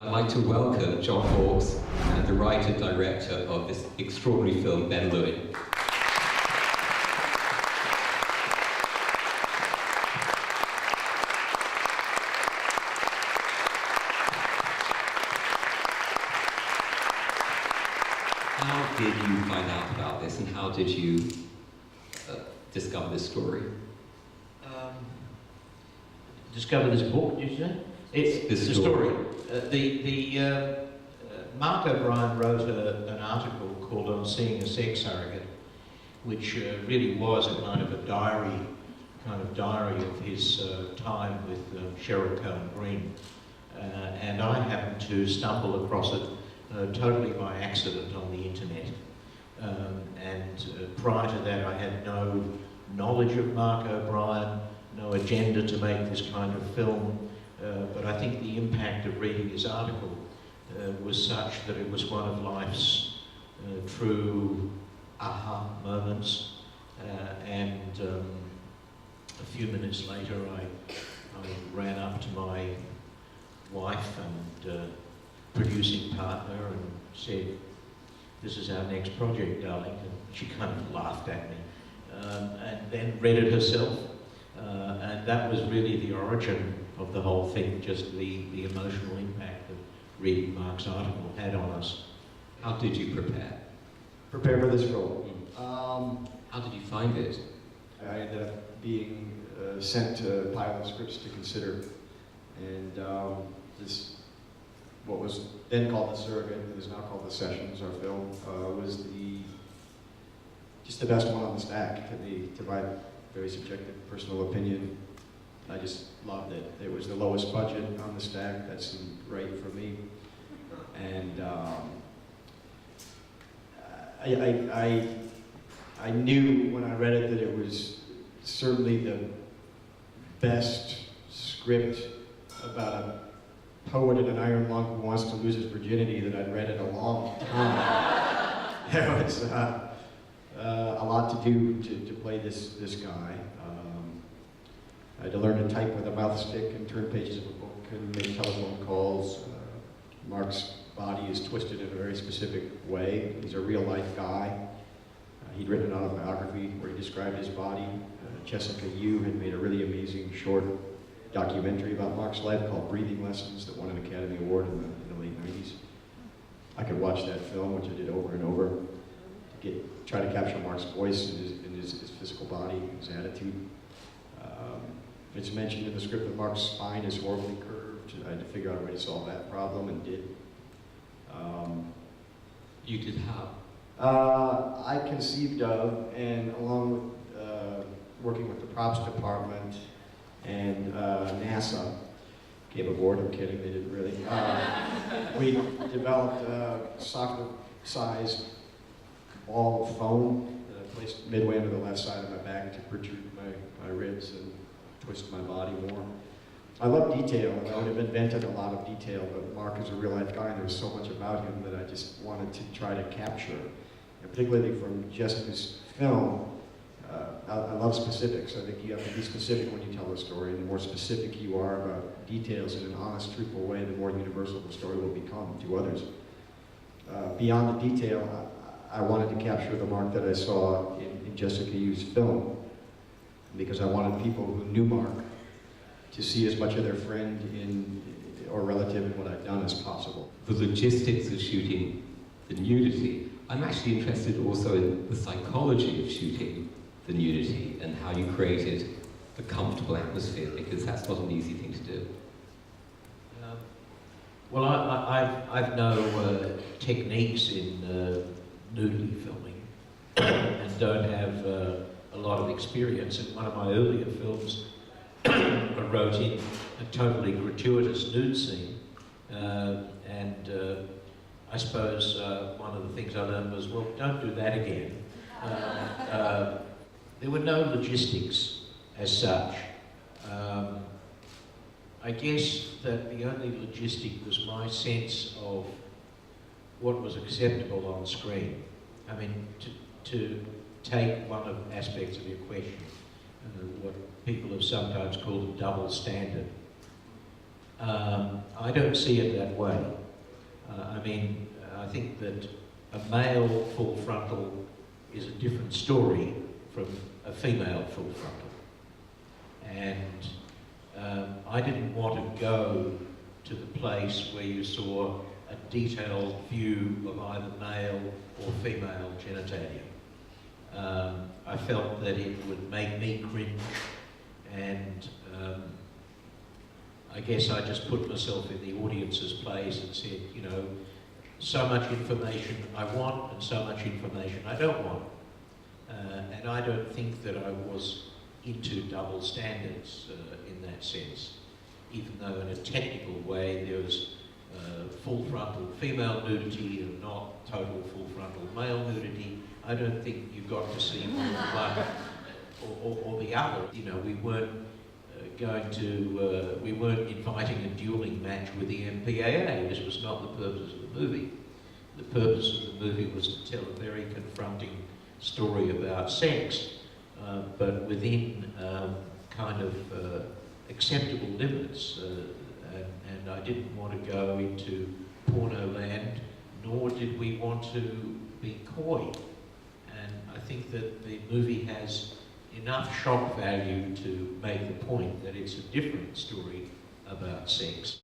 I'd like to welcome John Hawkes and the writer-director of this extraordinary film, Ben Lewin. How did you find out about this, and how did you discover this story? Discover this book, did you say? It's the story. Mark O'Brien wrote an article called "On Seeing a Sex Surrogate," which really was a kind of a diary of his time with Cheryl Cohen-Green, and I happened to stumble across it totally by accident on the internet. And prior to that, I had no knowledge of Mark O'Brien, no agenda to make this kind of film, but I think the impact of reading his article was such that it was one of life's true aha moments, and a few minutes later I ran up to my wife and producing partner and said, "This is our next project, darling," and she kind of laughed at me, and then read it herself. And that was really the origin of the whole thing, just the emotional impact that reading Mark's article had on us. How did you prepare? Prepare for this role. How did you find it? I ended up being sent pilot scripts to consider, and this, what was then called The Surrogate, it is now called The Sessions, our film, was just the best one on the stack, to my very subjective personal opinion. I just loved it. It was the lowest budget on the stack. That seemed right for me. And I knew when I read it that it was certainly the best script about a poet in an iron lung who wants to lose his virginity that I'd read in a long time. There was a lot to do to play this guy. I had to learn to type with a mouth stick and turn pages of a book and make telephone calls. Mark's body is twisted in a very specific way. He's a real-life guy. He'd written an autobiography where he described his body. Jessica Yu had made a really amazing short documentary about Mark's life called Breathing Lessons that won an Academy Award in the late 90s. I could watch that film, which I did over and over, to try to capture Mark's voice and his physical body, his attitude. It's mentioned in the script that Mark's spine is horribly curved. I had to figure out a way to solve that problem, and did. You did how? I conceived of, and along with working with the props department and NASA, came aboard, I'm kidding, they didn't really. We developed a soccer-sized ball of foam that I placed midway under the left side of my back to protrude my ribs and twist my body more. I love detail, and I would have invented a lot of detail, but Mark is a real-life guy, and there was so much about him that I just wanted to try to capture. And particularly from Jessica's film, I love specifics. I think you have to be specific when you tell a story, and the more specific you are about details in an honest, truthful way, the more universal the story will become to others. Beyond the detail, I wanted to capture the Mark that I saw in Jessica Yu's film, because I wanted people who knew Mark to see as much of their friend or relative in what I've done as possible. The logistics of shooting the nudity. I'm actually interested also in the psychology of shooting the nudity and how you created a comfortable atmosphere, because that's not an easy thing to do. Well, I've no techniques in nudity filming and don't have a lot of experience. In one of my earlier films, I wrote in a totally gratuitous nude scene, and I suppose one of the things I learned was, well, don't do that again. There were no logistics as such. I guess that the only logistic was my sense of what was acceptable on screen. I mean, to take one of the aspects of your question, what people have sometimes called a double standard. I don't see it that way. I mean, I think that a male full frontal is a different story from a female full frontal. And I didn't want to go to the place where you saw a detailed view of either male or female genitalia. I felt that it would make me cringe, and I guess I just put myself in the audience's place and said, you know, so much information I want and so much information I don't want. And I don't think that I was into double standards in that sense, even though in a technical way there was full frontal female nudity and not total full frontal male nudity. I don't think you got to see one or the other. You know, we weren't we weren't inviting a dueling match with the MPAA. This was not the purpose of the movie. The purpose of the movie was to tell a very confronting story about sex, but within kind of acceptable limits. And I didn't want to go into porno land, nor did we want to be coy. And I think that the movie has enough shock value to make the point that it's a different story about sex.